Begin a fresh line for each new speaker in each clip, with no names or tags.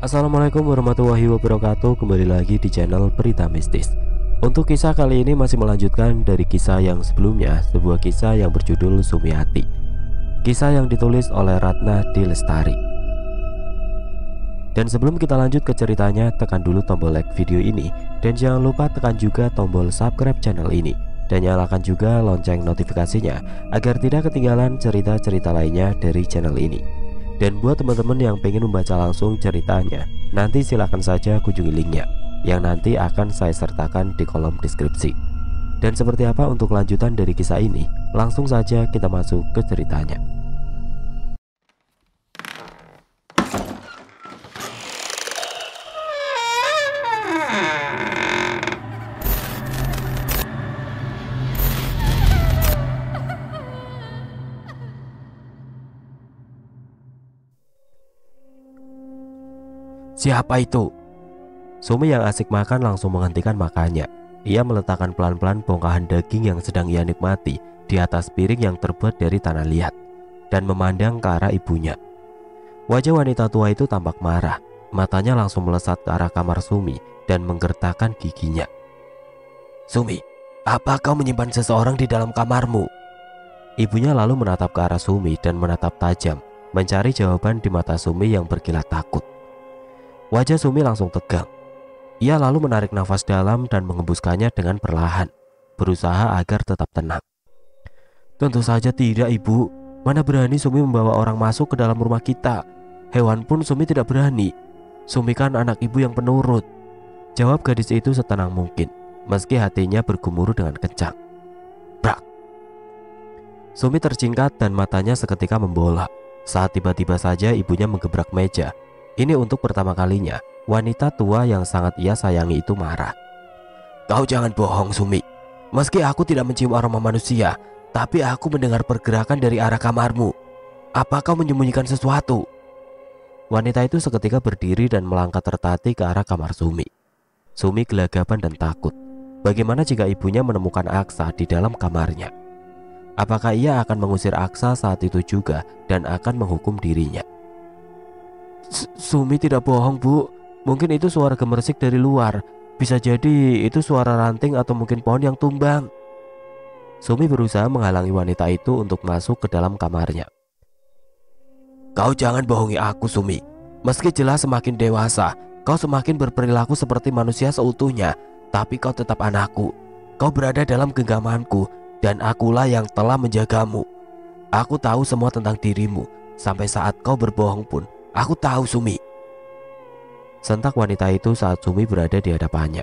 Assalamualaikum warahmatullahi wabarakatuh. Kembali lagi di channel Berita Mistis. Untuk kisah kali ini masih melanjutkan dari kisah yang sebelumnya, sebuah kisah yang berjudul Sumiati. Kisah yang ditulis oleh Ratna D. Lestari. Dan sebelum kita lanjut ke ceritanya, tekan dulu tombol like video ini, dan jangan lupa tekan juga tombol subscribe channel ini, dan nyalakan juga lonceng notifikasinya agar tidak ketinggalan cerita-cerita lainnya dari channel ini. Dan buat teman-teman yang pengen membaca langsung ceritanya, nanti silahkan saja kunjungi linknya yang nanti akan saya sertakan di kolom deskripsi. Dan seperti apa untuk lanjutan dari kisah ini, langsung saja kita masuk ke ceritanya. Siapa itu? Sumi yang asik makan langsung menghentikan makannya. Ia meletakkan pelan-pelan bongkahan daging yang sedang ia nikmati di atas piring yang terbuat dari tanah liat, dan memandang ke arah ibunya. Wajah wanita tua itu tampak marah. Matanya langsung melesat ke arah kamar Sumi dan menggertakkan giginya. Sumi, apa kau menyimpan seseorang di dalam kamarmu? Ibunya lalu menatap ke arah Sumi dan menatap tajam, mencari jawaban di mata Sumi yang berkilat takut. Wajah Sumi langsung tegang. Ia lalu menarik nafas dalam dan mengembuskannya dengan perlahan, berusaha agar tetap tenang. Tentu saja tidak, Ibu. Mana berani Sumi membawa orang masuk ke dalam rumah kita. Hewan pun Sumi tidak berani. Sumi kan anak ibu yang penurut, jawab gadis itu setenang mungkin, meski hatinya bergemuruh dengan kencang. Brak! Sumi tercingkat dan matanya seketika membola saat tiba-tiba saja ibunya menggebrak meja. Ini untuk pertama kalinya wanita tua yang sangat ia sayangi itu marah. Kau jangan bohong, Sumi. Meski aku tidak mencium aroma manusia, tapi aku mendengar pergerakan dari arah kamarmu. Apa kau menyembunyikan sesuatu? Wanita itu seketika berdiri dan melangkah tertati ke arah kamar Sumi. Sumi gelagapan dan takut. Bagaimana jika ibunya menemukan Aksa di dalam kamarnya? Apakah ia akan mengusir Aksa saat itu juga dan akan menghukum dirinya? Sumi tidak bohong, Bu. Mungkin itu suara gemersik dari luar. Bisa jadi itu suara ranting atau mungkin pohon yang tumbang. Sumi berusaha menghalangi wanita itu untuk masuk ke dalam kamarnya. Kau jangan bohongi aku, Sumi. Meski jelas semakin dewasa, kau semakin berperilaku seperti manusia seutuhnya, tapi kau tetap anakku. Kau berada dalam genggamanku, dan akulah yang telah menjagamu. Aku tahu semua tentang dirimu. Sampai saat kau berbohong pun aku tahu, Sumi. Sentak wanita itu saat Sumi berada di hadapannya.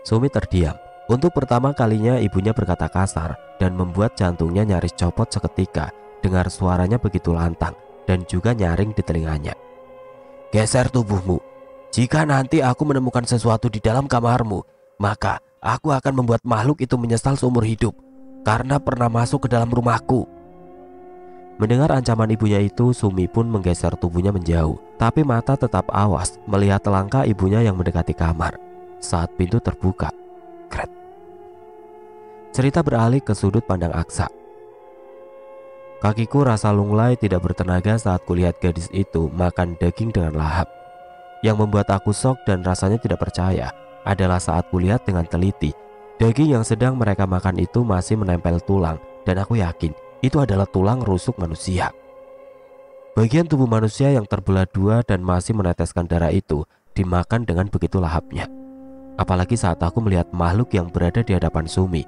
Sumi terdiam. Untuk pertama kalinya ibunya berkata kasar dan membuat jantungnya nyaris copot seketika dengar suaranya begitu lantang dan juga nyaring di telinganya. Geser tubuhmu. Jika nanti aku menemukan sesuatu di dalam kamarmu, maka aku akan membuat makhluk itu menyesal seumur hidup karena pernah masuk ke dalam rumahku. Mendengar ancaman ibunya itu, Sumi pun menggeser tubuhnya menjauh, tapi mata tetap awas melihat langkah ibunya yang mendekati kamar. Saat pintu terbuka, kret. Cerita beralih ke sudut pandang Aksa. Kakiku rasa lunglai tidak bertenaga saat kulihat gadis itu makan daging dengan lahap. Yang membuat aku shock dan rasanya tidak percaya adalah saat kulihat dengan teliti, daging yang sedang mereka makan itu masih menempel tulang, dan aku yakin itu adalah tulang rusuk manusia. Bagian tubuh manusia yang terbelah dua dan masih meneteskan darah itu dimakan dengan begitu lahapnya. Apalagi saat aku melihat makhluk yang berada di hadapan Sumi.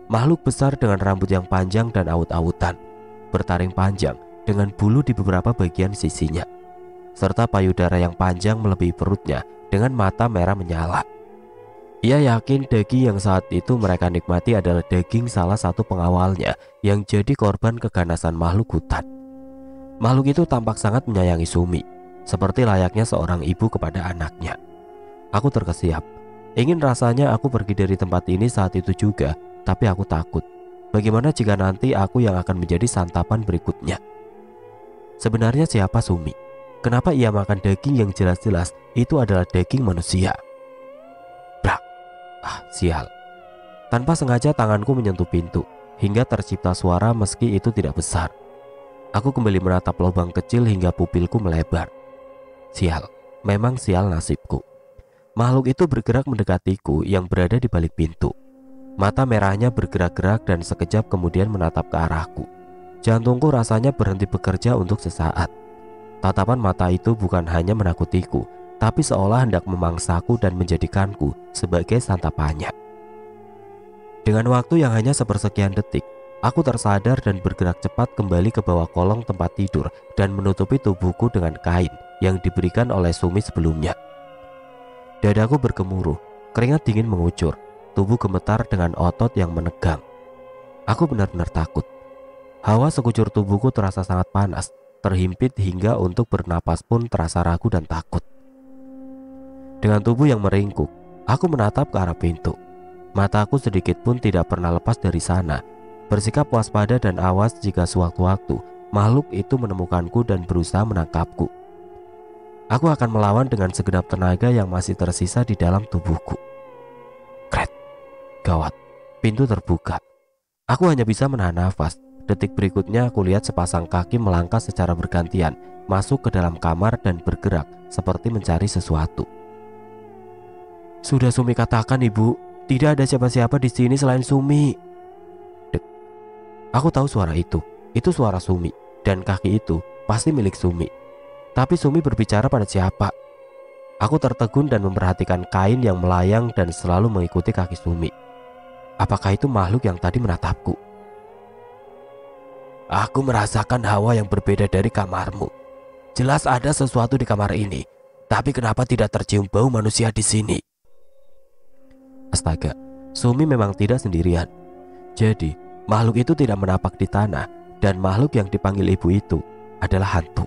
Makhluk besar dengan rambut yang panjang dan awut-awutan, bertaring panjang dengan bulu di beberapa bagian sisinya, serta payudara yang panjang melebihi perutnya dengan mata merah menyala. Ia yakin daging yang saat itu mereka nikmati adalah daging salah satu pengawalnya yang jadi korban keganasan makhluk hutan. Makhluk itu tampak sangat menyayangi Sumi, seperti layaknya seorang ibu kepada anaknya. Aku terkesiap. Ingin rasanya aku pergi dari tempat ini saat itu juga, tapi aku takut. Bagaimana jika nanti aku yang akan menjadi santapan berikutnya? Sebenarnya siapa Sumi? Kenapa ia makan daging yang jelas-jelas itu adalah daging manusia? Sial. Tanpa sengaja tanganku menyentuh pintu hingga tercipta suara meski itu tidak besar. Aku kembali menatap lubang kecil hingga pupilku melebar. Sial, Memang sial nasibku. Makhluk itu bergerak mendekatiku yang berada di balik pintu. Mata merahnya bergerak-gerak dan sekejap kemudian menatap ke arahku. Jantungku rasanya berhenti bekerja untuk sesaat. Tatapan mata itu bukan hanya menakutiku, tapi seolah hendak memangsaku dan menjadikanku sebagai santapannya. Dengan waktu yang hanya sepersekian detik, aku tersadar dan bergerak cepat kembali ke bawah kolong tempat tidur dan menutupi tubuhku dengan kain yang diberikan oleh Sumi sebelumnya. Dadaku bergemuruh, keringat dingin mengucur, tubuh gemetar dengan otot yang menegang. Aku benar-benar takut. Hawa sekujur tubuhku terasa sangat panas, terhimpit hingga untuk bernapas pun terasa ragu dan takut. Dengan tubuh yang meringkuk, aku menatap ke arah pintu. Mataku sedikit pun tidak pernah lepas dari sana, bersikap waspada dan awas jika sewaktu-waktu makhluk itu menemukanku dan berusaha menangkapku. Aku akan melawan dengan segenap tenaga yang masih tersisa di dalam tubuhku. Kret, gawat, pintu terbuka. Aku hanya bisa menahan nafas. Detik berikutnya aku lihat sepasang kaki melangkah secara bergantian masuk ke dalam kamar dan bergerak seperti mencari sesuatu. Sudah Sumi katakan, Ibu, tidak ada siapa-siapa di sini selain Sumi. Dek. Aku tahu suara itu suara Sumi, dan kaki itu pasti milik Sumi. Tapi Sumi berbicara pada siapa? Aku tertegun dan memperhatikan kain yang melayang dan selalu mengikuti kaki Sumi. Apakah itu makhluk yang tadi menatapku? Aku merasakan hawa yang berbeda dari kamarmu. Jelas ada sesuatu di kamar ini, tapi kenapa tidak tercium bau manusia di sini? Astaga, Sumi memang tidak sendirian. Jadi, makhluk itu tidak menapak di tanah, dan makhluk yang dipanggil ibu itu adalah hantu.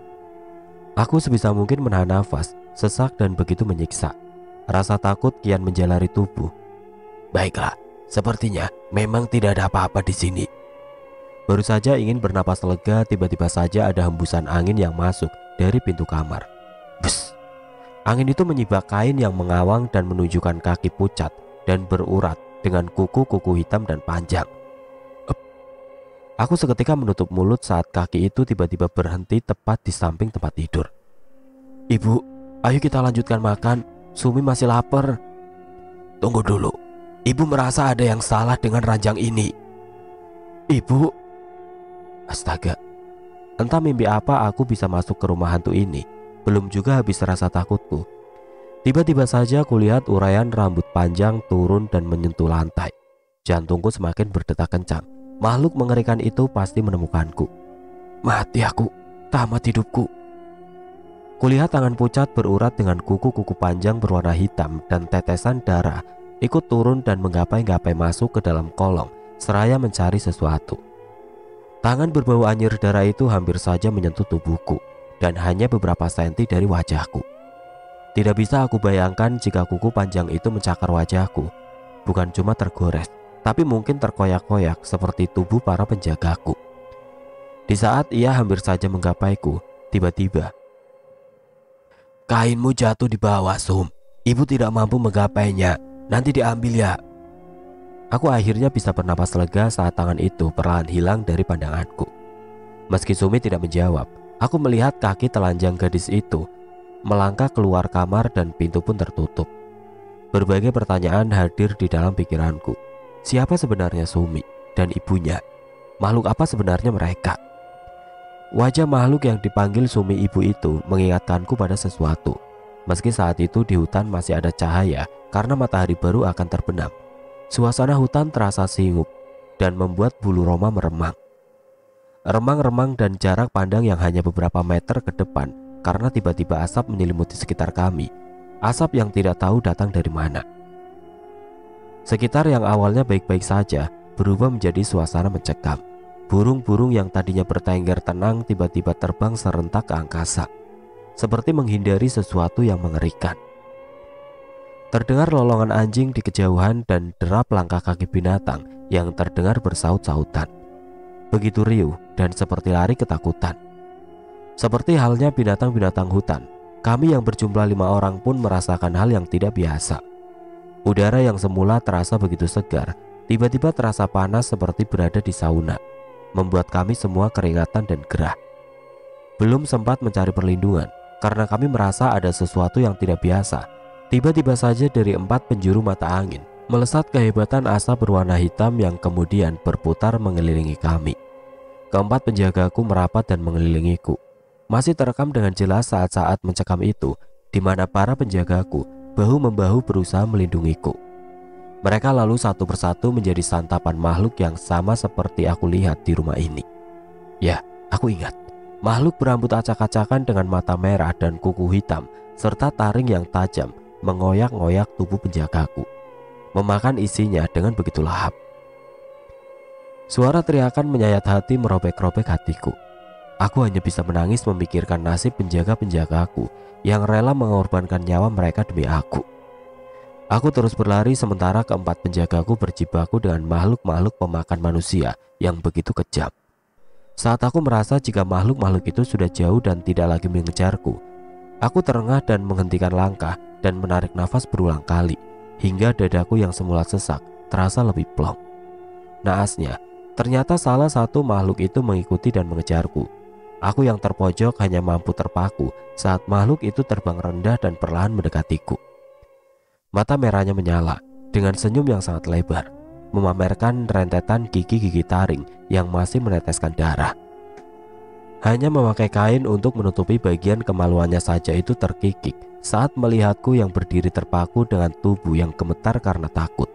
Aku sebisa mungkin menahan nafas, sesak dan begitu menyiksa. Rasa takut kian menjalari tubuh. Baiklah, sepertinya memang tidak ada apa-apa di sini. Baru saja ingin bernapas lega, tiba-tiba saja ada hembusan angin yang masuk dari pintu kamar. Bus! Angin itu menyibak kain yang mengawang dan menunjukkan kaki pucat dan berurat dengan kuku-kuku hitam dan panjang. Aku seketika menutup mulut saat kaki itu tiba-tiba berhenti tepat di samping tempat tidur. Ibu, ayo kita lanjutkan makan. Sumi masih lapar. Tunggu dulu. Ibu merasa ada yang salah dengan ranjang ini. Ibu... Astaga, entah mimpi apa aku bisa masuk ke rumah hantu ini. Belum juga habis rasa takutku. Tiba-tiba saja kulihat uraian rambut panjang turun dan menyentuh lantai. Jantungku semakin berdetak kencang. Makhluk mengerikan itu pasti menemukanku. Mati aku, tamat hidupku. Kulihat tangan pucat berurat dengan kuku-kuku panjang berwarna hitam dan tetesan darah ikut turun dan menggapai-gapai masuk ke dalam kolong seraya mencari sesuatu. Tangan berbau anyir darah itu hampir saja menyentuh tubuhku dan hanya beberapa senti dari wajahku. Tidak bisa aku bayangkan jika kuku panjang itu mencakar wajahku. Bukan cuma tergores, tapi mungkin terkoyak-koyak seperti tubuh para penjagaku. Di saat ia hampir saja menggapaiku, tiba-tiba, kainmu jatuh di bawah, Sum. Ibu tidak mampu menggapainya. Nanti diambil ya. Aku akhirnya bisa bernapas lega saat tangan itu perlahan hilang dari pandanganku. Meski Sumi tidak menjawab, aku melihat kaki telanjang gadis itu melangkah keluar kamar dan pintu pun tertutup. Berbagai pertanyaan hadir di dalam pikiranku. Siapa sebenarnya Sumi dan ibunya? Makhluk apa sebenarnya mereka? Wajah makhluk yang dipanggil Sumi ibu itu mengingatkanku pada sesuatu. Meski saat itu di hutan masih ada cahaya karena matahari baru akan terbenam. Suasana hutan terasa singup dan membuat bulu roma meremang. Remang-remang dan jarak pandang yang hanya beberapa meter ke depan karena tiba-tiba asap menyelimuti sekitar kami. Asap yang tidak tahu datang dari mana. Sekitar yang awalnya baik-baik saja berubah menjadi suasana mencekam. Burung-burung yang tadinya bertengger tenang tiba-tiba terbang serentak ke angkasa, seperti menghindari sesuatu yang mengerikan. Terdengar lolongan anjing di kejauhan dan derap langkah kaki binatang yang terdengar bersaut-sautan. Begitu riuh dan seperti lari ketakutan. Seperti halnya binatang-binatang hutan, kami yang berjumlah 5 orang pun merasakan hal yang tidak biasa. Udara yang semula terasa begitu segar, tiba-tiba terasa panas seperti berada di sauna, membuat kami semua keringatan dan gerah. Belum sempat mencari perlindungan, karena kami merasa ada sesuatu yang tidak biasa. Tiba-tiba saja dari 4 penjuru mata angin melesat kehebatan asap berwarna hitam yang kemudian berputar mengelilingi kami. Keempat penjagaku merapat dan mengelilingiku. Masih terekam dengan jelas saat-saat mencekam itu, di mana para penjagaku bahu-membahu berusaha melindungiku. Mereka lalu satu persatu menjadi santapan makhluk yang sama seperti aku lihat di rumah ini. Ya, aku ingat. Makhluk berambut acak-acakan dengan mata merah dan kuku hitam, serta taring yang tajam mengoyak-ngoyak tubuh penjagaku, memakan isinya dengan begitu lahap. Suara teriakan menyayat hati merobek-robek hatiku. Aku hanya bisa menangis memikirkan nasib penjaga-penjagaku yang rela mengorbankan nyawa mereka demi aku. Aku terus berlari sementara keempat penjagaku berjibaku dengan makhluk-makhluk pemakan manusia yang begitu kejam. Saat aku merasa jika makhluk-makhluk itu sudah jauh dan tidak lagi mengejarku, aku terengah dan menghentikan langkah dan menarik nafas berulang kali hingga dadaku yang semula sesak terasa lebih plong. Naasnya, ternyata salah satu makhluk itu mengikuti dan mengejarku. Aku yang terpojok hanya mampu terpaku saat makhluk itu terbang rendah dan perlahan mendekatiku. Mata merahnya menyala dengan senyum yang sangat lebar, memamerkan rentetan gigi-gigi taring yang masih meneteskan darah. Hanya memakai kain untuk menutupi bagian kemaluannya saja itu terkikik saat melihatku yang berdiri terpaku dengan tubuh yang gemetar karena takut.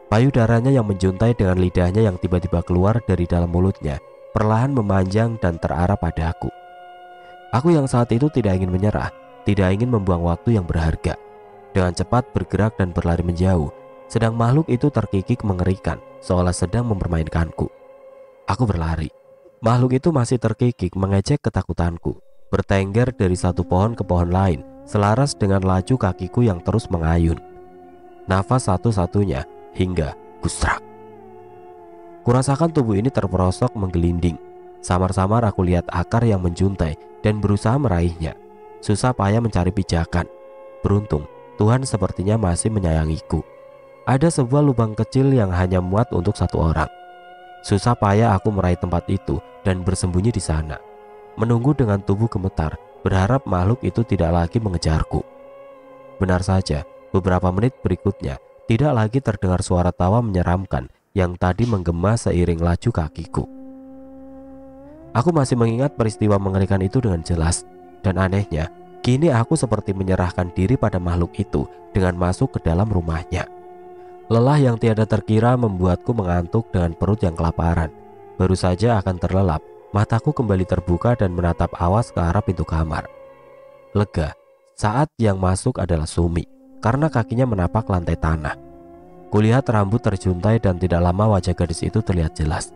Payudaranya yang menjuntai dengan lidahnya yang tiba-tiba keluar dari dalam mulutnya perlahan memanjang dan terarah padaku. Aku yang saat itu tidak ingin menyerah, tidak ingin membuang waktu yang berharga. Dengan cepat bergerak dan berlari menjauh, sedang makhluk itu terkikik mengerikan seolah sedang mempermainkanku. Aku berlari. Makhluk itu masih terkikik mengejek ketakutanku, bertengger dari satu pohon ke pohon lain selaras dengan laju kakiku yang terus mengayun. Nafas satu-satunya hingga gusrak. Kurasakan tubuh ini terperosok menggelinding. Samar-samar aku lihat akar yang menjuntai dan berusaha meraihnya. Susah payah mencari pijakan. Beruntung, Tuhan sepertinya masih menyayangiku. Ada sebuah lubang kecil yang hanya muat untuk satu orang. Susah payah aku meraih tempat itu dan bersembunyi di sana, menunggu dengan tubuh gemetar, berharap makhluk itu tidak lagi mengejarku. Benar saja, beberapa menit berikutnya tidak lagi terdengar suara tawa menyeramkan yang tadi menggema seiring laju kakiku. Aku masih mengingat peristiwa mengerikan itu dengan jelas, dan anehnya, kini aku seperti menyerahkan diri pada makhluk itu dengan masuk ke dalam rumahnya. Lelah yang tiada terkira membuatku mengantuk dengan perut yang kelaparan. Baru saja akan terlelap, mataku kembali terbuka dan menatap awas ke arah pintu kamar. Lega saat yang masuk adalah Sumi, karena kakinya menapak lantai tanah. Kulihat rambut terjuntai dan tidak lama wajah gadis itu terlihat jelas.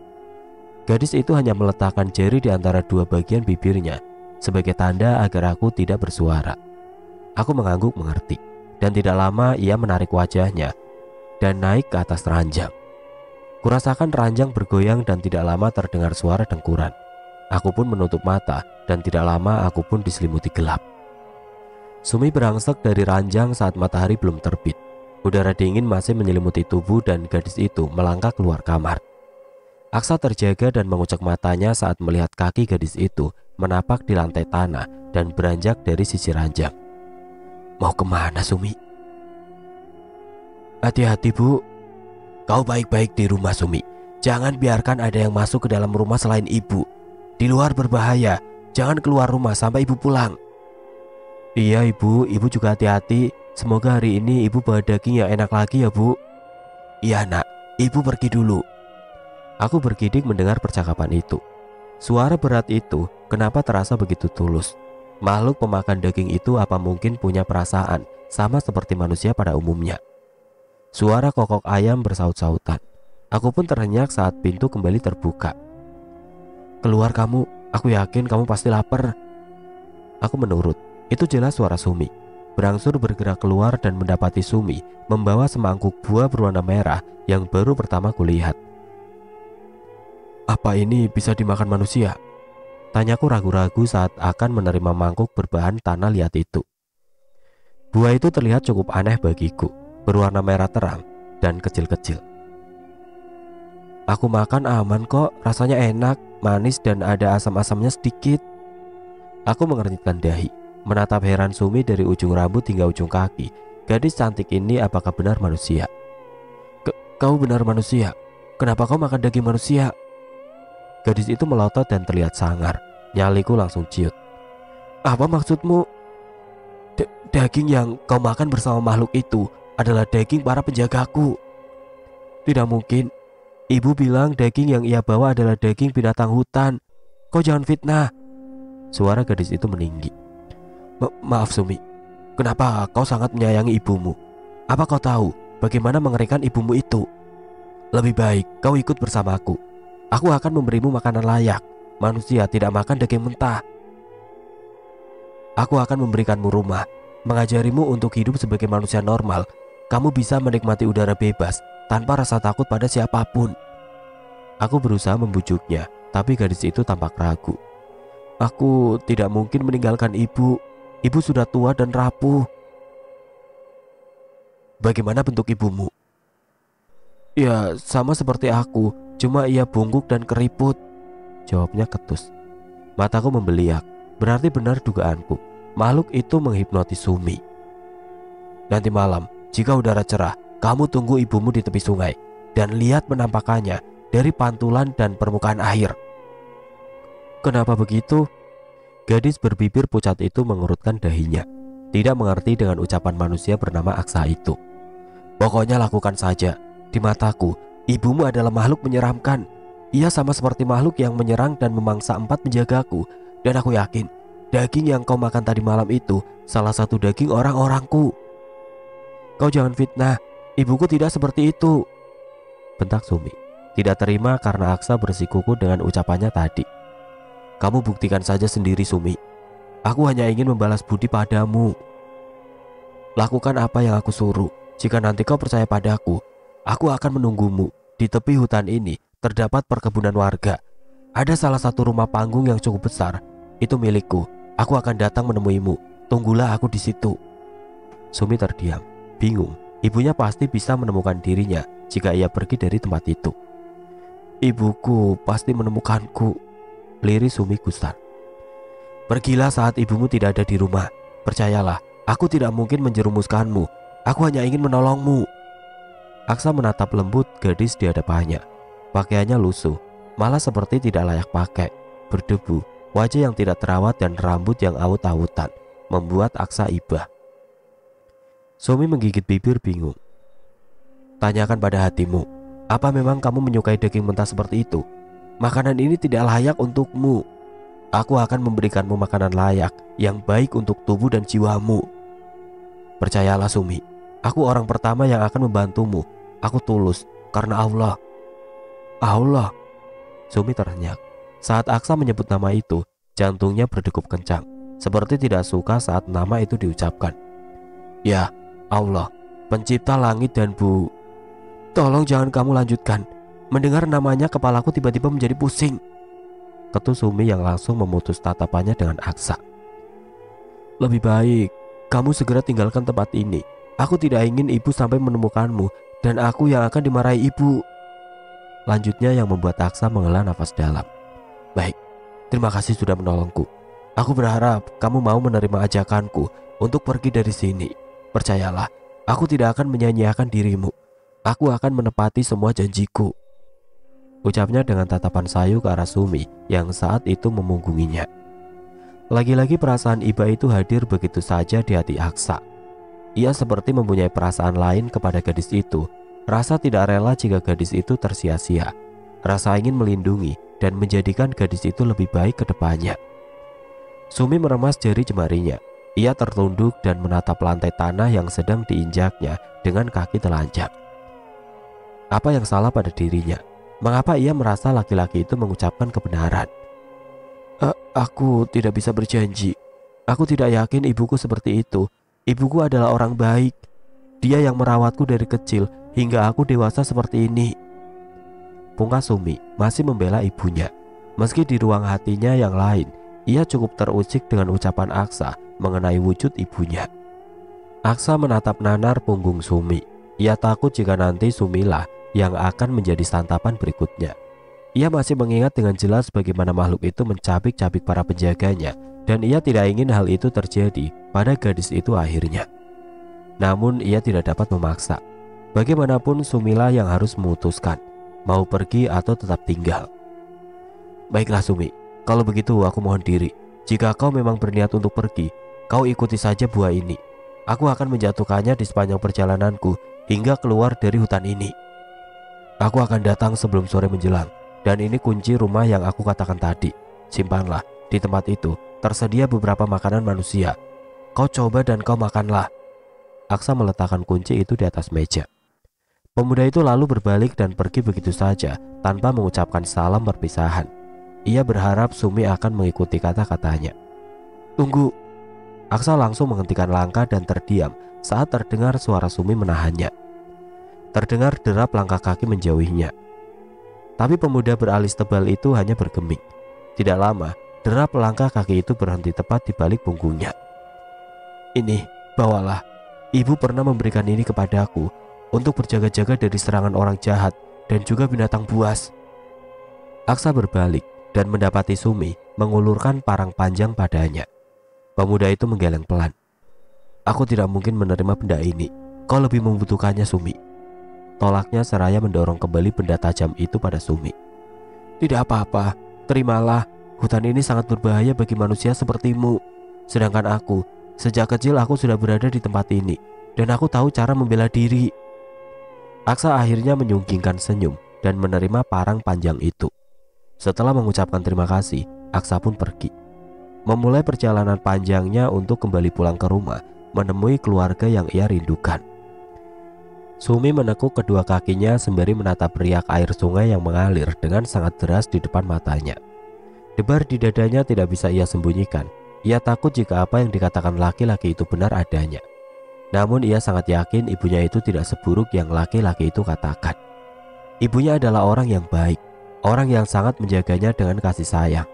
Gadis itu hanya meletakkan jari di antara dua bagian bibirnya sebagai tanda agar aku tidak bersuara. Aku mengangguk mengerti, dan tidak lama ia menarik wajahnya dan naik ke atas ranjang. Kurasakan ranjang bergoyang dan tidak lama terdengar suara dengkuran. Aku pun menutup mata dan tidak lama aku pun diselimuti gelap. Sumi berangsek dari ranjang saat matahari belum terbit. Udara dingin masih menyelimuti tubuh dan gadis itu melangkah keluar kamar. Aksa terjaga dan mengucek matanya saat melihat kaki gadis itu menapak di lantai tanah dan beranjak dari sisi ranjang. Mau kemana, Sumi? Hati-hati, Bu. Kau baik-baik di rumah, Sumi. Jangan biarkan ada yang masuk ke dalam rumah selain Ibu. Di luar berbahaya. Jangan keluar rumah sampai Ibu pulang. Iya, Ibu. Ibu juga hati-hati. Semoga hari ini Ibu bawa daging yang enak lagi ya, Bu. Iya, Nak. Ibu pergi dulu. Aku bergidik mendengar percakapan itu. Suara berat itu kenapa terasa begitu tulus? Makhluk pemakan daging itu apa mungkin punya perasaan sama seperti manusia pada umumnya? Suara kokok ayam bersaut-sautan. Aku pun terhenyak saat pintu kembali terbuka. Keluar kamu, aku yakin kamu pasti lapar. Aku menurut. Itu jelas suara Sumi. Berangsur bergerak keluar dan mendapati Sumi membawa semangkuk buah berwarna merah yang baru pertama kulihat. Apa ini bisa dimakan manusia? Tanyaku ragu-ragu saat akan menerima mangkuk berbahan tanah liat itu. Buah itu terlihat cukup aneh bagiku, berwarna merah terang dan kecil-kecil. Aku makan aman kok, rasanya enak, manis dan ada asam-asamnya sedikit. Aku mengernyitkan dahi, menatap heran Sumi dari ujung rambut hingga ujung kaki. Gadis cantik ini apakah benar manusia? Kau benar manusia? Kenapa kau makan daging manusia? Gadis itu melotot dan terlihat sangar. Nyaliku langsung ciut. Apa maksudmu? Daging yang kau makan bersama makhluk itu adalah daging para penjagaku. Tidak mungkin. Ibu bilang daging yang ia bawa adalah daging binatang hutan. Kau jangan fitnah. Suara gadis itu meninggi. Maaf Sumi, kenapa kau sangat menyayangi ibumu? Apa kau tahu bagaimana mengerikan ibumu itu? Lebih baik kau ikut bersamaku. Aku akan memberimu makanan layak. Manusia tidak makan daging mentah. Aku akan memberikanmu rumah, mengajarimu untuk hidup sebagai manusia normal. Kamu bisa menikmati udara bebas tanpa rasa takut pada siapapun. Aku berusaha membujuknya, tapi gadis itu tampak ragu. Aku tidak mungkin meninggalkan ibu. Ibu sudah tua dan rapuh. Bagaimana bentuk ibumu? Ya, sama seperti aku, cuma ia bungkuk dan keriput. Jawabnya ketus. Mataku membeliak. Berarti benar dugaanku. Makhluk itu menghipnotis Sumi. Nanti malam, jika udara cerah, kamu tunggu ibumu di tepi sungai dan lihat penampakannya dari pantulan dan permukaan air. Kenapa begitu? Gadis berbibir pucat itu mengurutkan dahinya, tidak mengerti dengan ucapan manusia bernama Aksa itu. Pokoknya lakukan saja. Di mataku, ibumu adalah makhluk menyeramkan. Ia sama seperti makhluk yang menyerang dan memangsa 4 penjagaku. Dan aku yakin, daging yang kau makan tadi malam itu salah satu daging orang-orangku. Kau jangan fitnah, ibuku tidak seperti itu, bentak Sumi. Tidak terima karena Aksa bersikuku dengan ucapannya tadi. Kamu buktikan saja sendiri Sumi. Aku hanya ingin membalas budi padamu. Lakukan apa yang aku suruh. Jika nanti kau percaya padaku, aku akan menunggumu. Di tepi hutan ini terdapat perkebunan warga. Ada salah satu rumah panggung yang cukup besar. Itu milikku. Aku akan datang menemuimu. Tunggulah aku di situ. Sumi terdiam, bingung. Ibunya pasti bisa menemukan dirinya jika ia pergi dari tempat itu. Ibuku pasti menemukanku, lirik Sumi gusar. Pergilah saat ibumu tidak ada di rumah. Percayalah, aku tidak mungkin menjerumuskanmu. Aku hanya ingin menolongmu. Aksa menatap lembut gadis di hadapannya. Pakaiannya lusuh, malah seperti tidak layak pakai, berdebu, wajah yang tidak terawat dan rambut yang awut-awutan membuat Aksa ibah. Sumi menggigit bibir bingung. Tanyakan pada hatimu, apa memang kamu menyukai daging mentah seperti itu? Makanan ini tidak layak untukmu. Aku akan memberikanmu makanan layak yang baik untuk tubuh dan jiwamu. Percayalah Sumi, aku orang pertama yang akan membantumu. Aku tulus karena Allah. Allah. Sumi terhenyak. Saat Aksa menyebut nama itu, jantungnya berdegup kencang, seperti tidak suka saat nama itu diucapkan. Ya, Allah, pencipta langit dan bumi. Tolong jangan kamu lanjutkan. Mendengar namanya kepalaku tiba-tiba menjadi pusing. Ketu Sumi yang langsung memutus tatapannya dengan Aksa. Lebih baik kamu segera tinggalkan tempat ini. Aku tidak ingin ibu sampai menemukanmu dan aku yang akan dimarahi ibu. Lanjutnya yang membuat Aksa menghela nafas dalam. Baik, terima kasih sudah menolongku. Aku berharap kamu mau menerima ajakanku untuk pergi dari sini. Percayalah, aku tidak akan menyia-nyiakan dirimu. Aku akan menepati semua janjiku. Ucapnya dengan tatapan sayu ke arah Sumi yang saat itu memunggunginya. Lagi-lagi perasaan iba itu hadir begitu saja di hati Aksa. Ia seperti mempunyai perasaan lain kepada gadis itu. Rasa tidak rela jika gadis itu tersia-sia. Rasa ingin melindungi dan menjadikan gadis itu lebih baik ke depannya. Sumi meremas jari jemarinya. Ia tertunduk dan menatap lantai tanah yang sedang diinjaknya dengan kaki telanjang. Apa yang salah pada dirinya? Mengapa ia merasa laki-laki itu mengucapkan kebenaran? Aku tidak bisa berjanji. Aku tidak yakin ibuku seperti itu. Ibuku adalah orang baik. Dia yang merawatku dari kecil hingga aku dewasa seperti ini. Pungkas Sumi masih membela ibunya. Meski di ruang hatinya yang lain, ia cukup terusik dengan ucapan Aksa mengenai wujud ibunya. Aksa menatap nanar punggung Sumi. Ia takut jika nanti Sumilah yang akan menjadi santapan berikutnya. Ia masih mengingat dengan jelas bagaimana makhluk itu mencabik-cabik para penjaganya Dan ia tidak ingin hal itu terjadi pada gadis itu akhirnya. Namun ia tidak dapat memaksa. Bagaimanapun Sumilah yang harus memutuskan mau pergi atau tetap tinggal. Baiklah Sumi, kalau begitu aku mohon diri. Jika kau memang berniat untuk pergi, kau ikuti saja buah ini. Aku akan menjatuhkannya di sepanjang perjalananku hingga keluar dari hutan ini. Aku akan datang sebelum sore menjelang. Dan ini kunci rumah yang aku katakan tadi. Simpanlah, di tempat itu tersedia beberapa makanan manusia. Kau coba dan kau makanlah. Aksa meletakkan kunci itu di atas meja. Pemuda itu lalu berbalik dan pergi begitu saja tanpa mengucapkan salam perpisahan. Ia berharap Sumi akan mengikuti kata-katanya. Tunggu. Aksa langsung menghentikan langkah dan terdiam saat terdengar suara Sumi menahannya. Terdengar derap langkah kaki menjauhinya. Tapi pemuda beralis tebal itu hanya bergeming. Tidak lama, derap langkah kaki itu berhenti tepat di balik punggungnya. Ini, bawalah. Ibu pernah memberikan ini kepadaku untuk berjaga-jaga dari serangan orang jahat dan juga binatang buas. Aksa berbalik dan mendapati Sumi mengulurkan parang panjang padanya. Pemuda itu menggeleng pelan. Aku tidak mungkin menerima benda ini. Kau lebih membutuhkannya, Sumi. Tolaknya seraya mendorong kembali benda tajam itu pada Sumi. Tidak apa-apa, terimalah. Hutan ini sangat berbahaya bagi manusia sepertimu. Sedangkan aku, sejak kecil aku sudah berada di tempat ini dan aku tahu cara membela diri. Aksa akhirnya menyunggingkan senyum dan menerima parang panjang itu. Setelah mengucapkan terima kasih, Aksa pun pergi. Memulai perjalanan panjangnya untuk kembali pulang ke rumah, menemui keluarga yang ia rindukan. Sumi menekuk kedua kakinya sembari menatap riak air sungai yang mengalir dengan sangat deras di depan matanya. Debar di dadanya tidak bisa ia sembunyikan. Ia takut jika apa yang dikatakan laki-laki itu benar adanya. Namun ia sangat yakin ibunya itu tidak seburuk yang laki-laki itu katakan. Ibunya adalah orang yang baik, orang yang sangat menjaganya dengan kasih sayang.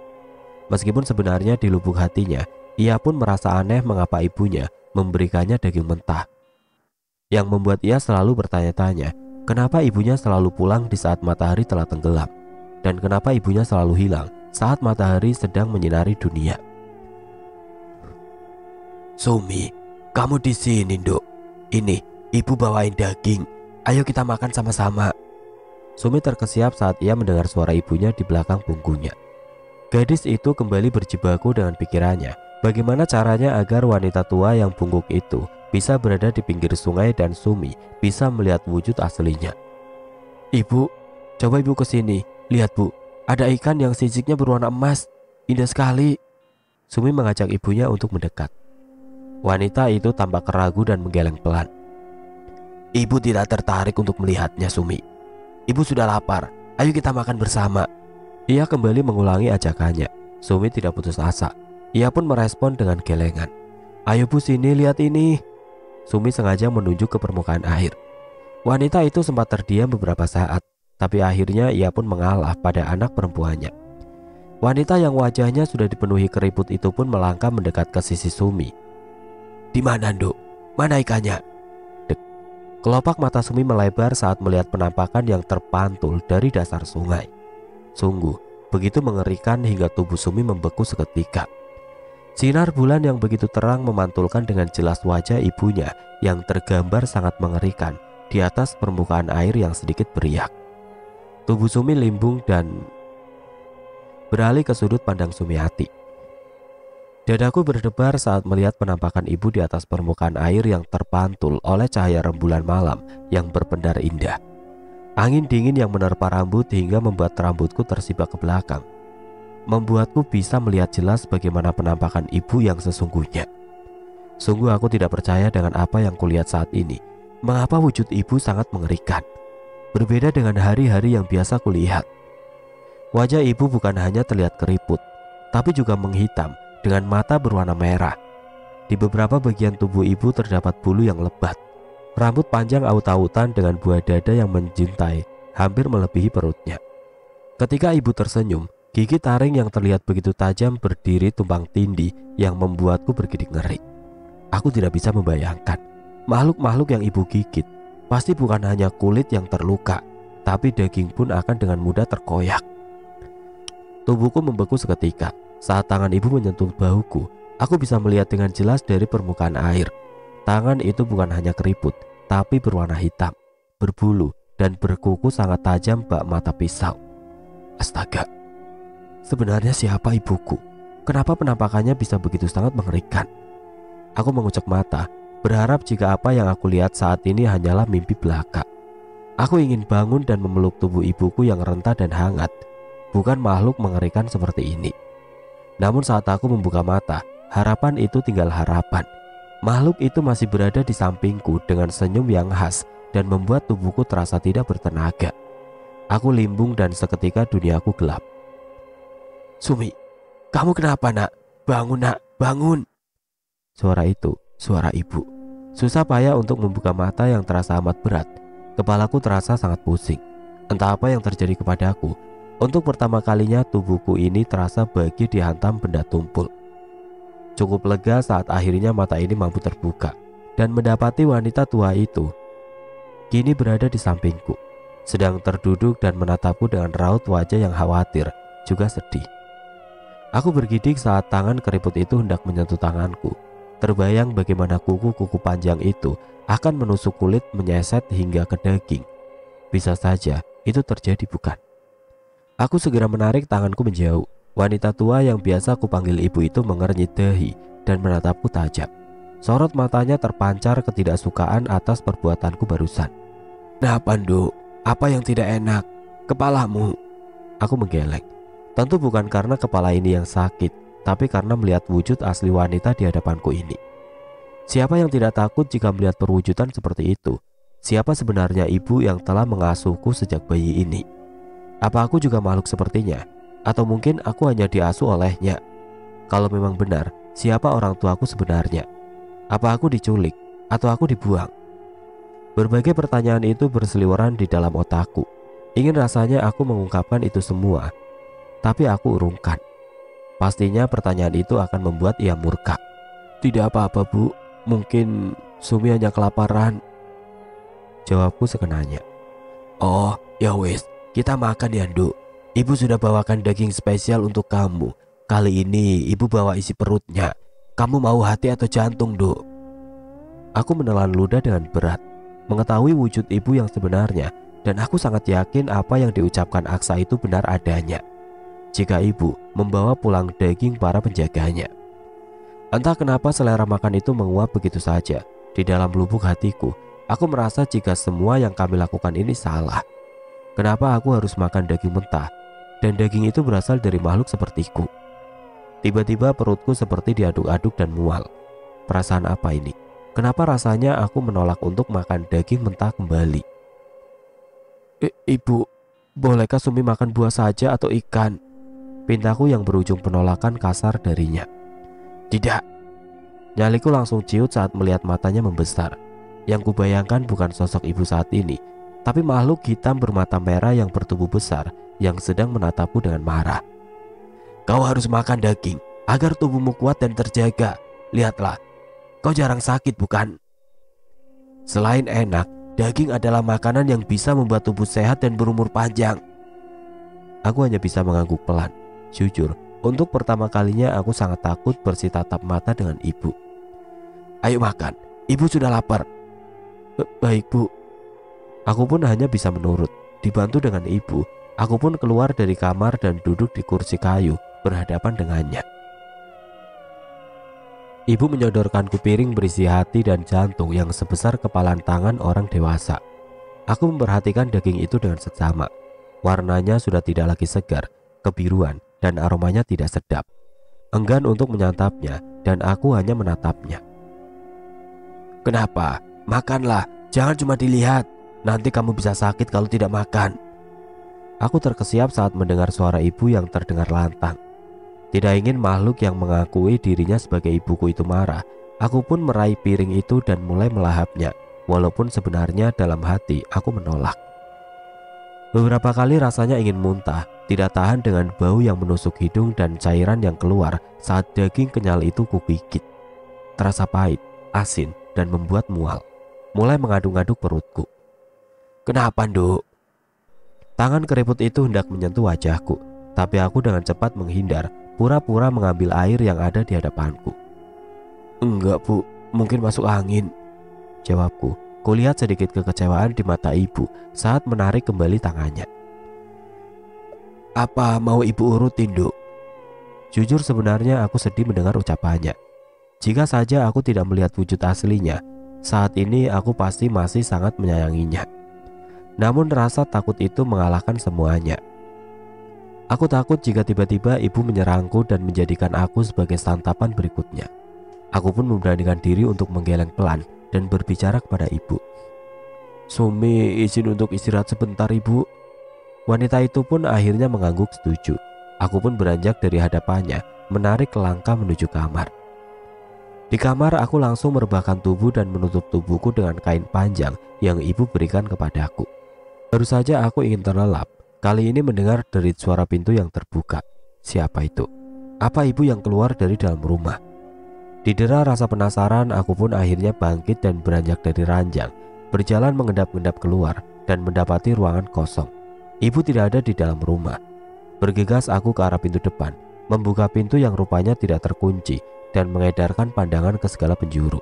Meskipun sebenarnya di lubuk hatinya, ia pun merasa aneh mengapa ibunya memberikannya daging mentah. Yang membuat ia selalu bertanya-tanya, kenapa ibunya selalu pulang di saat matahari telah tenggelam, dan kenapa ibunya selalu hilang saat matahari sedang menyinari dunia. Sumi, kamu di sini, Nduk. Ini, ibu bawain daging. Ayo kita makan sama-sama. Sumi terkesiap saat ia mendengar suara ibunya di belakang punggungnya. Gadis itu kembali berjibaku dengan pikirannya. Bagaimana caranya agar wanita tua yang bungkuk itu bisa berada di pinggir sungai dan Sumi bisa melihat wujud aslinya. Ibu, coba ibu ke sini. Lihat bu, ada ikan yang sisiknya berwarna emas. Indah sekali. Sumi mengajak ibunya untuk mendekat. Wanita itu tampak ragu dan menggeleng pelan. Ibu tidak tertarik untuk melihatnya, Sumi. Ibu sudah lapar. Ayo kita makan bersama. Ia kembali mengulangi ajakannya. Sumi tidak putus asa. Ia pun merespon dengan gelengan. Ayo bu, sini lihat ini. Sumi sengaja menunjuk ke permukaan air. Wanita itu sempat terdiam beberapa saat, tapi akhirnya ia pun mengalah pada anak perempuannya. Wanita yang wajahnya sudah dipenuhi keriput itu pun melangkah mendekat ke sisi Sumi. Di mana, Nduk? Mana ikannya? Dek. Kelopak mata Sumi melebar saat melihat penampakan yang terpantul dari dasar sungai. Sungguh, begitu mengerikan hingga tubuh Sumi membeku seketika. Sinar bulan yang begitu terang memantulkan dengan jelas wajah ibunya yang tergambar sangat mengerikan di atas permukaan air yang sedikit beriak. Tubuh Sumi limbung dan beralih ke sudut pandang Sumiati. Dadaku berdebar saat melihat penampakan ibu di atas permukaan air yang terpantul oleh cahaya rembulan malam yang berpendar indah. Angin dingin yang menerpa rambut hingga membuat rambutku tersibak ke belakang, membuatku bisa melihat jelas bagaimana penampakan ibu yang sesungguhnya. Sungguh aku tidak percaya dengan apa yang kulihat saat ini. Mengapa wujud ibu sangat mengerikan, berbeda dengan hari-hari yang biasa kulihat. Wajah ibu bukan hanya terlihat keriput, tapi juga menghitam dengan mata berwarna merah. Di beberapa bagian tubuh ibu terdapat bulu yang lebat. Rambut panjang aut-autan dengan buah dada yang menjuntai hampir melebihi perutnya. Ketika ibu tersenyum, gigi taring yang terlihat begitu tajam berdiri tumpang tindih yang membuatku bergidik ngeri. Aku tidak bisa membayangkan makhluk-makhluk yang ibu gigit pasti bukan hanya kulit yang terluka, tapi daging pun akan dengan mudah terkoyak. Tubuhku membeku seketika. Saat tangan ibu menyentuh bahuku, aku bisa melihat dengan jelas dari permukaan air. Tangan itu bukan hanya keriput, tapi berwarna hitam, berbulu, dan berkuku sangat tajam bak mata pisau. Astaga, sebenarnya siapa ibuku? Kenapa penampakannya bisa begitu sangat mengerikan? Aku mengucek mata, berharap jika apa yang aku lihat saat ini hanyalah mimpi belaka. Aku ingin bangun dan memeluk tubuh ibuku yang rentah dan hangat, bukan makhluk mengerikan seperti ini. Namun saat aku membuka mata, harapan itu tinggal harapan. Makhluk itu masih berada di sampingku dengan senyum yang khas dan membuat tubuhku terasa tidak bertenaga. Aku limbung dan seketika duniaku gelap. Sumi, kamu kenapa nak? Bangun nak, bangun. Suara itu, suara ibu. Susah payah untuk membuka mata yang terasa amat berat. Kepalaku terasa sangat pusing. Entah apa yang terjadi kepadaku. Untuk pertama kalinya tubuhku ini terasa bagi dihantam benda tumpul. Cukup lega saat akhirnya mata ini mampu terbuka dan mendapati wanita tua itu kini berada di sampingku, sedang terduduk dan menatapku dengan raut wajah yang khawatir juga sedih. Aku bergidik saat tangan keriput itu hendak menyentuh tanganku. Terbayang bagaimana kuku-kuku panjang itu akan menusuk kulit menyeset hingga ke daging. Bisa saja itu terjadi, bukan? Aku segera menarik tanganku menjauh. Wanita tua yang biasa aku panggil ibu itu mengernyit dahi dan menatapku tajam. Sorot matanya terpancar ketidaksukaan atas perbuatanku barusan. Nah, Pandu, apa yang tidak enak? Kepalamu? Aku menggeleng. Tentu bukan karena kepala ini yang sakit, tapi karena melihat wujud asli wanita di hadapanku ini. Siapa yang tidak takut jika melihat perwujudan seperti itu? Siapa sebenarnya ibu yang telah mengasuhku sejak bayi ini? Apa aku juga makhluk sepertinya? Atau mungkin aku hanya diasuh olehnya? Kalau memang benar, siapa orang tuaku sebenarnya? Apa aku diculik? Atau aku dibuang? Berbagai pertanyaan itu berseliweran di dalam otakku. Ingin rasanya aku mengungkapkan itu semua, tapi aku urungkan. Pastinya pertanyaan itu akan membuat ia murka. Tidak apa-apa, Bu. Mungkin Sumi hanya kelaparan. Jawabku sekenanya. Oh, ya wis. Kita makan ya, Nduk. Ibu sudah bawakan daging spesial untuk kamu. Kali ini ibu bawa isi perutnya. Kamu mau hati atau jantung, Nduk? Aku menelan ludah dengan berat, mengetahui wujud ibu yang sebenarnya, dan aku sangat yakin apa yang diucapkan Aksa itu benar adanya. Jika ibu membawa pulang daging para penjaganya. Entah kenapa selera makan itu menguap begitu saja. Di dalam lubuk hatiku, aku merasa jika semua yang kami lakukan ini salah. Kenapa aku harus makan daging mentah? Dan daging itu berasal dari makhluk sepertiku. Tiba-tiba perutku seperti diaduk-aduk dan mual. Perasaan apa ini? Kenapa rasanya aku menolak untuk makan daging mentah kembali? Ibu, bolehkah Sumi makan buah saja atau ikan? Pintaku yang berujung penolakan kasar darinya. Tidak. Nyaliku langsung ciut saat melihat matanya membesar. Yang kubayangkan bukan sosok ibu saat ini, tapi makhluk hitam bermata merah yang bertubuh besar yang sedang menatapku dengan marah. Kau harus makan daging agar tubuhmu kuat dan terjaga. Lihatlah, kau jarang sakit, bukan? Selain enak, daging adalah makanan yang bisa membuat tubuh sehat dan berumur panjang. Aku hanya bisa mengangguk pelan. Jujur, untuk pertama kalinya aku sangat takut bersitatap mata dengan ibu. Ayo makan, ibu sudah lapar. Baik, Bu. Aku pun hanya bisa menurut. Dibantu dengan ibu, aku pun keluar dari kamar dan duduk di kursi kayu berhadapan dengannya. Ibu menyodorkanku piring berisi hati dan jantung yang sebesar kepalan tangan orang dewasa. Aku memperhatikan daging itu dengan seksama. Warnanya sudah tidak lagi segar, kebiruan, dan aromanya tidak sedap. Enggan untuk menyantapnya, dan aku hanya menatapnya. Kenapa? Makanlah, jangan cuma dilihat. Nanti kamu bisa sakit kalau tidak makan. Aku terkesiap saat mendengar suara ibu yang terdengar lantang. Tidak ingin makhluk yang mengakui dirinya sebagai ibuku itu marah. Aku pun meraih piring itu dan mulai melahapnya. Walaupun sebenarnya dalam hati aku menolak. Beberapa kali rasanya ingin muntah, tidak tahan dengan bau yang menusuk hidung dan cairan yang keluar saat daging kenyal itu kugigit. Terasa pahit, asin, dan membuat mual. Mulai mengaduk-aduk perutku. Kenapa, Nduk? Tangan keriput itu hendak menyentuh wajahku. Tapi aku dengan cepat menghindar, pura-pura mengambil air yang ada di hadapanku. "Enggak bu, mungkin masuk angin," jawabku. Kulihat sedikit kekecewaan di mata ibu saat menarik kembali tangannya. "Apa mau ibu urutin, Duk?" Jujur sebenarnya aku sedih mendengar ucapannya. Jika saja aku tidak melihat wujud aslinya, saat ini aku pasti masih sangat menyayanginya. Namun rasa takut itu mengalahkan semuanya. Aku takut jika tiba-tiba ibu menyerangku dan menjadikan aku sebagai santapan berikutnya. Aku pun memberanikan diri untuk menggeleng pelan dan berbicara kepada ibu. "Sumi izin untuk istirahat sebentar, ibu." Wanita itu pun akhirnya mengangguk setuju. Aku pun beranjak dari hadapannya, menarik langkah menuju kamar. Di kamar aku langsung merebahkan tubuh dan menutup tubuhku dengan kain panjang yang ibu berikan kepadaku. Baru saja aku ingin terlelap, kali ini mendengar derit suara pintu yang terbuka. Siapa itu? Apa ibu yang keluar dari dalam rumah? Didera rasa penasaran, aku pun akhirnya bangkit dan beranjak dari ranjang, berjalan mengendap-endap keluar dan mendapati ruangan kosong. Ibu tidak ada di dalam rumah. Bergegas aku ke arah pintu depan, membuka pintu yang rupanya tidak terkunci dan mengedarkan pandangan ke segala penjuru.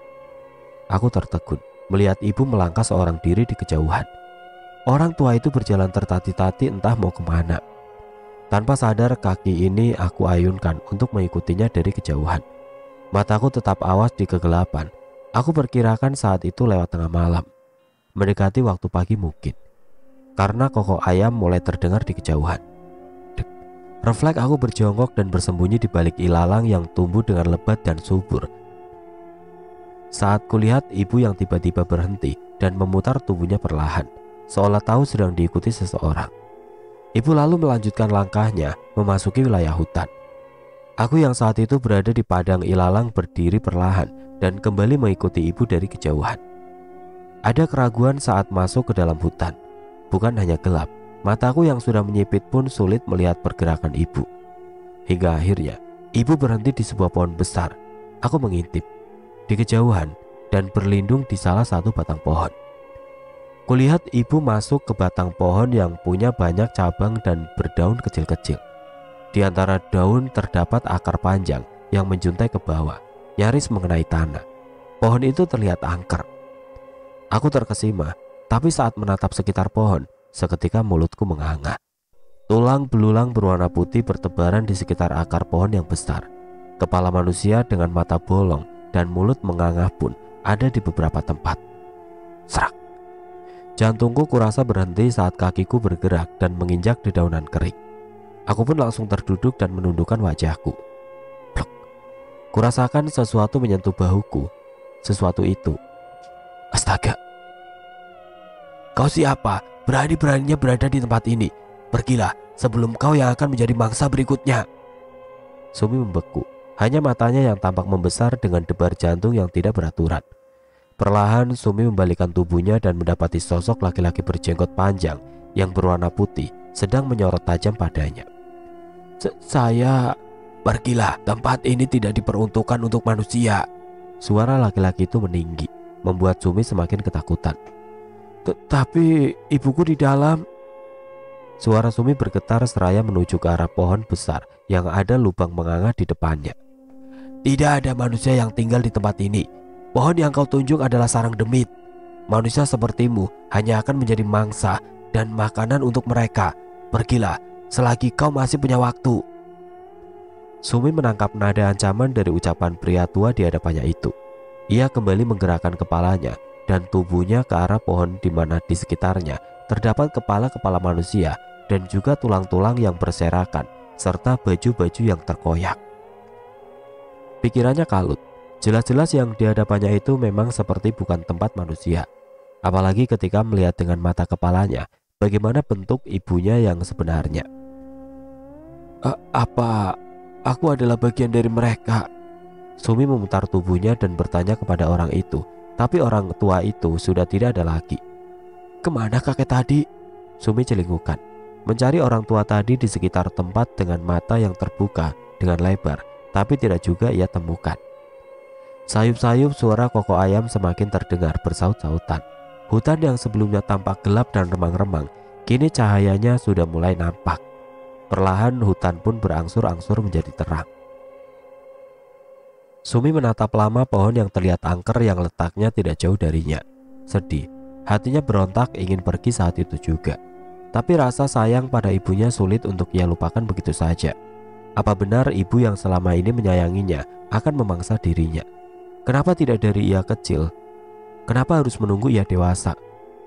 Aku tertegun melihat ibu melangkah seorang diri di kejauhan. Orang tua itu berjalan tertati-tati entah mau kemana. Tanpa sadar kaki ini aku ayunkan untuk mengikutinya dari kejauhan. Mataku tetap awas di kegelapan. Aku perkirakan saat itu lewat tengah malam, mendekati waktu pagi mungkin, karena kokok ayam mulai terdengar di kejauhan. Refleks aku berjongkok dan bersembunyi di balik ilalang yang tumbuh dengan lebat dan subur. Saat kulihat ibu yang tiba-tiba berhenti dan memutar tubuhnya perlahan, seolah tahu sedang diikuti seseorang. Ibu lalu melanjutkan langkahnya memasuki wilayah hutan. Aku yang saat itu berada di padang ilalang berdiri perlahan dan kembali mengikuti ibu dari kejauhan. Ada keraguan saat masuk ke dalam hutan. Bukan hanya gelap, mataku yang sudah menyipit pun sulit melihat pergerakan ibu. Hingga akhirnya ibu berhenti di sebuah pohon besar. Aku mengintip di kejauhan dan berlindung di salah satu batang pohon. Kulihat ibu masuk ke batang pohon yang punya banyak cabang dan berdaun kecil-kecil. Di antara daun terdapat akar panjang yang menjuntai ke bawah, nyaris mengenai tanah. Pohon itu terlihat angker. Aku terkesima, tapi saat menatap sekitar pohon, seketika mulutku menganga. Tulang belulang berwarna putih bertebaran di sekitar akar pohon yang besar. Kepala manusia dengan mata bolong dan mulut menganga pun ada di beberapa tempat. Serak. Jantungku kurasa berhenti saat kakiku bergerak dan menginjak dedaunan kering. Aku pun langsung terduduk dan menundukkan wajahku. Plok. Kurasakan sesuatu menyentuh bahuku. Sesuatu itu. Astaga. Kau siapa? Berani-beraninya berada di tempat ini. Pergilah sebelum kau yang akan menjadi mangsa berikutnya. Sumi membeku. Hanya matanya yang tampak membesar dengan debar jantung yang tidak beraturan. Perlahan Sumi membalikkan tubuhnya dan mendapati sosok laki-laki berjenggot panjang yang berwarna putih sedang menyorot tajam padanya. Saya... Pergilah, tempat ini tidak diperuntukkan untuk manusia. Suara laki-laki itu meninggi, membuat Sumi semakin ketakutan. Tapi ibuku di dalam. Suara Sumi bergetar seraya menuju ke arah pohon besar yang ada lubang menganga di depannya. Tidak ada manusia yang tinggal di tempat ini. Pohon yang kau tunjuk adalah sarang demit. Manusia sepertimu hanya akan menjadi mangsa dan makanan untuk mereka. Pergilah selagi kau masih punya waktu. Sumi menangkap nada ancaman dari ucapan pria tua di hadapannya itu. Ia kembali menggerakkan kepalanya dan tubuhnya ke arah pohon di mana di sekitarnya terdapat kepala-kepala manusia dan juga tulang-tulang yang berserakan serta baju-baju yang terkoyak. Pikirannya kalut. Jelas-jelas yang di hadapannya itu memang seperti bukan tempat manusia. Apalagi ketika melihat dengan mata kepalanya bagaimana bentuk ibunya yang sebenarnya. Apa aku adalah bagian dari mereka? Sumi memutar tubuhnya dan bertanya kepada orang itu. Tapi orang tua itu sudah tidak ada lagi. Kemana kakek tadi? Sumi celingukan, mencari orang tua tadi di sekitar tempat dengan mata yang terbuka dengan lebar, tapi tidak juga ia temukan. Sayup-sayup suara kokok ayam semakin terdengar bersaut-sautan. Hutan yang sebelumnya tampak gelap dan remang-remang, kini cahayanya sudah mulai nampak. Perlahan hutan pun berangsur-angsur menjadi terang. Sumi menatap lama pohon yang terlihat angker yang letaknya tidak jauh darinya. Sedih, hatinya berontak ingin pergi saat itu juga. Tapi rasa sayang pada ibunya sulit untuk ia lupakan begitu saja. Apa benar ibu yang selama ini menyayanginya akan memangsa dirinya? Kenapa tidak dari ia kecil? Kenapa harus menunggu ia dewasa?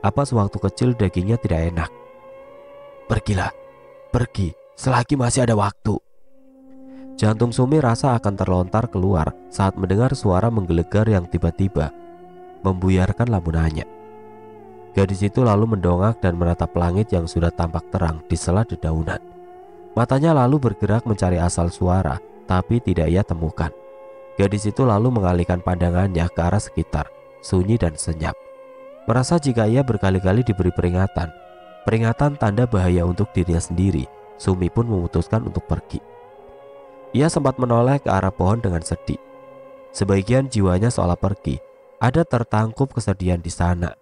Apa sewaktu kecil dagingnya tidak enak? Pergilah, pergi selagi masih ada waktu. Jantung Sumi rasa akan terlontar keluar saat mendengar suara menggelegar yang tiba-tiba membuyarkan lamunannya. Gadis itu lalu mendongak dan menatap langit yang sudah tampak terang di sela dedaunan. Matanya lalu bergerak mencari asal suara, tapi tidak ia temukan. Gadis itu lalu mengalihkan pandangannya ke arah sekitar, sunyi dan senyap. Merasa jika ia berkali-kali diberi peringatan tanda bahaya untuk dirinya sendiri, Sumi pun memutuskan untuk pergi. Ia sempat menoleh ke arah pohon dengan sedih. Sebagian jiwanya seolah pergi, ada tertangkup kesedihan di sana.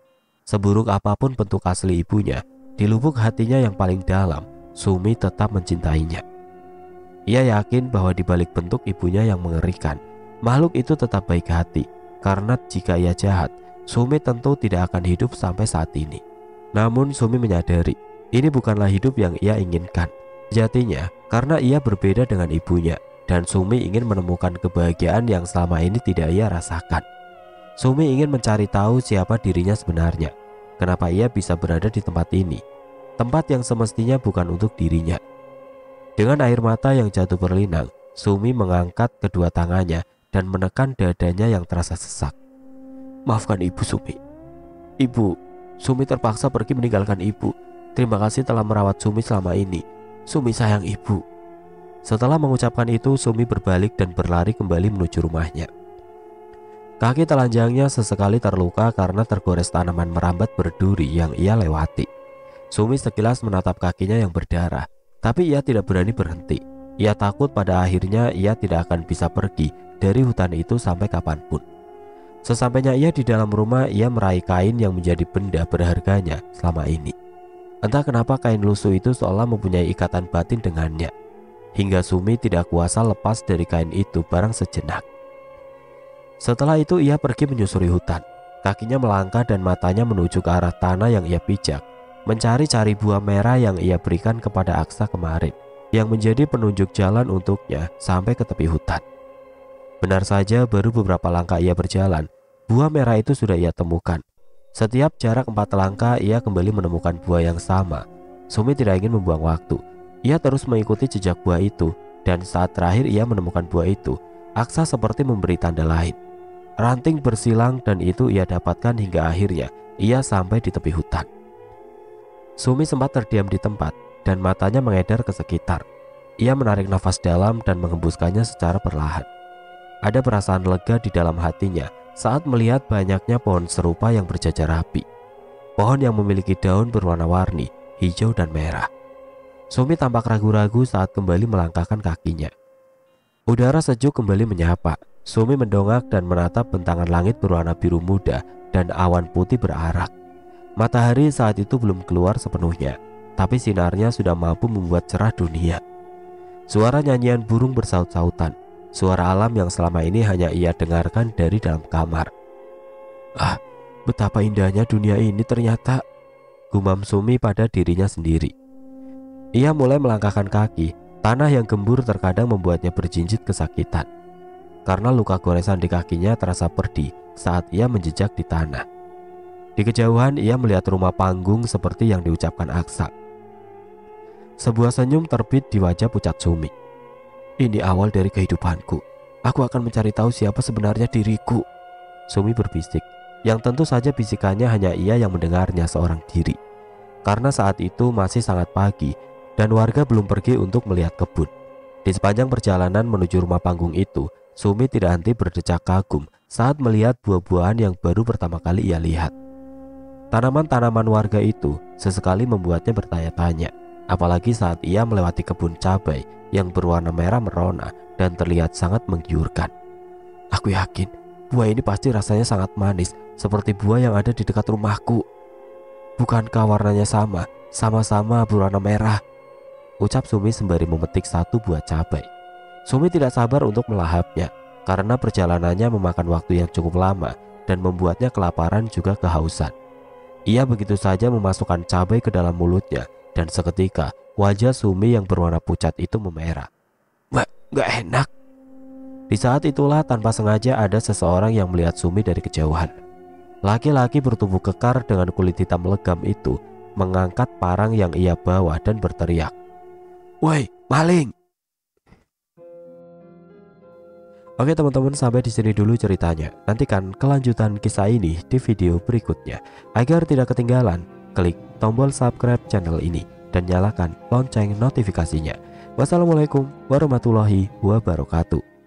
Seburuk apapun bentuk asli ibunya, di lubuk hatinya yang paling dalam, Sumi tetap mencintainya. Ia yakin bahwa di balik bentuk ibunya yang mengerikan, makhluk itu tetap baik hati, karena jika ia jahat, Sumi tentu tidak akan hidup sampai saat ini. Namun Sumi menyadari, ini bukanlah hidup yang ia inginkan. Sejatinya, karena ia berbeda dengan ibunya, dan Sumi ingin menemukan kebahagiaan yang selama ini tidak ia rasakan. Sumi ingin mencari tahu siapa dirinya sebenarnya. Kenapa ia bisa berada di tempat ini, tempat yang semestinya bukan untuk dirinya. Dengan air mata yang jatuh berlinang, Sumi mengangkat kedua tangannya dan menekan dadanya yang terasa sesak. Maafkan ibu, Sumi. Ibu, Sumi terpaksa pergi meninggalkan ibu. Terima kasih telah merawat Sumi selama ini. Sumi sayang ibu. Setelah mengucapkan itu, Sumi berbalik dan berlari kembali menuju rumahnya. Kaki telanjangnya sesekali terluka karena tergores tanaman merambat berduri yang ia lewati. Sumi sekilas menatap kakinya yang berdarah, tapi ia tidak berani berhenti. Ia takut pada akhirnya ia tidak akan bisa pergi dari hutan itu sampai kapanpun. Sesampainya ia di dalam rumah, ia meraih kain yang menjadi benda berharganya selama ini. Entah kenapa kain lusuh itu seolah mempunyai ikatan batin dengannya, hingga Sumi tidak kuasa lepas dari kain itu barang sejenak. Setelah itu ia pergi menyusuri hutan. Kakinya melangkah dan matanya menuju ke arah tanah yang ia pijak, mencari-cari buah merah yang ia berikan kepada Aksa kemarin, yang menjadi penunjuk jalan untuknya sampai ke tepi hutan. Benar saja, baru beberapa langkah ia berjalan, buah merah itu sudah ia temukan. Setiap jarak 4 langkah ia kembali menemukan buah yang sama. Sumi tidak ingin membuang waktu. Ia terus mengikuti jejak buah itu, dan saat terakhir ia menemukan buah itu, Aksa seperti memberi tanda lain. Ranting bersilang dan itu ia dapatkan hingga akhirnya ia sampai di tepi hutan. Sumi sempat terdiam di tempat dan matanya mengedar ke sekitar. Ia menarik nafas dalam dan menghembuskannya secara perlahan. Ada perasaan lega di dalam hatinya saat melihat banyaknya pohon serupa yang berjajar rapi. Pohon yang memiliki daun berwarna-warni, hijau dan merah. Sumi tampak ragu-ragu saat kembali melangkahkan kakinya. Udara sejuk kembali menyapa. Sumi mendongak dan menatap bentangan langit berwarna biru muda dan awan putih berarak. Matahari saat itu belum keluar sepenuhnya, tapi sinarnya sudah mampu membuat cerah dunia. Suara nyanyian burung bersaut-sautan, suara alam yang selama ini hanya ia dengarkan dari dalam kamar. Ah, betapa indahnya dunia ini ternyata, gumam Sumi pada dirinya sendiri. Ia mulai melangkahkan kaki. Tanah yang gembur terkadang membuatnya berjinjit kesakitan, karena luka goresan di kakinya terasa pedih saat ia menjejak di tanah. Di kejauhan ia melihat rumah panggung seperti yang diucapkan Aksa. Sebuah senyum terbit di wajah pucat Sumi. Ini awal dari kehidupanku. Aku akan mencari tahu siapa sebenarnya diriku, Sumi berbisik, yang tentu saja bisikannya hanya ia yang mendengarnya seorang diri. Karena saat itu masih sangat pagi dan warga belum pergi untuk melihat kebun. Di sepanjang perjalanan menuju rumah panggung itu, Sumi tidak henti berdecak kagum saat melihat buah-buahan yang baru pertama kali ia lihat. Tanaman-tanaman warga itu sesekali membuatnya bertanya-tanya, apalagi saat ia melewati kebun cabai yang berwarna merah merona dan terlihat sangat menggiurkan. Aku yakin buah ini pasti rasanya sangat manis seperti buah yang ada di dekat rumahku. Bukankah warnanya sama-sama berwarna merah? ucap Sumi sembari memetik satu buah cabai. Sumi tidak sabar untuk melahapnya karena perjalanannya memakan waktu yang cukup lama dan membuatnya kelaparan juga kehausan. Ia begitu saja memasukkan cabai ke dalam mulutnya dan seketika wajah Sumi yang berwarna pucat itu memerah. "Wah, gak enak." Di saat itulah tanpa sengaja ada seseorang yang melihat Sumi dari kejauhan. Laki-laki bertubuh kekar dengan kulit hitam legam itu mengangkat parang yang ia bawa dan berteriak, "Woi, maling!" Oke teman-teman, sampai di sini dulu ceritanya. Nantikan kelanjutan kisah ini di video berikutnya. Agar tidak ketinggalan, klik tombol subscribe channel ini dan nyalakan lonceng notifikasinya. Wassalamualaikum warahmatullahi wabarakatuh.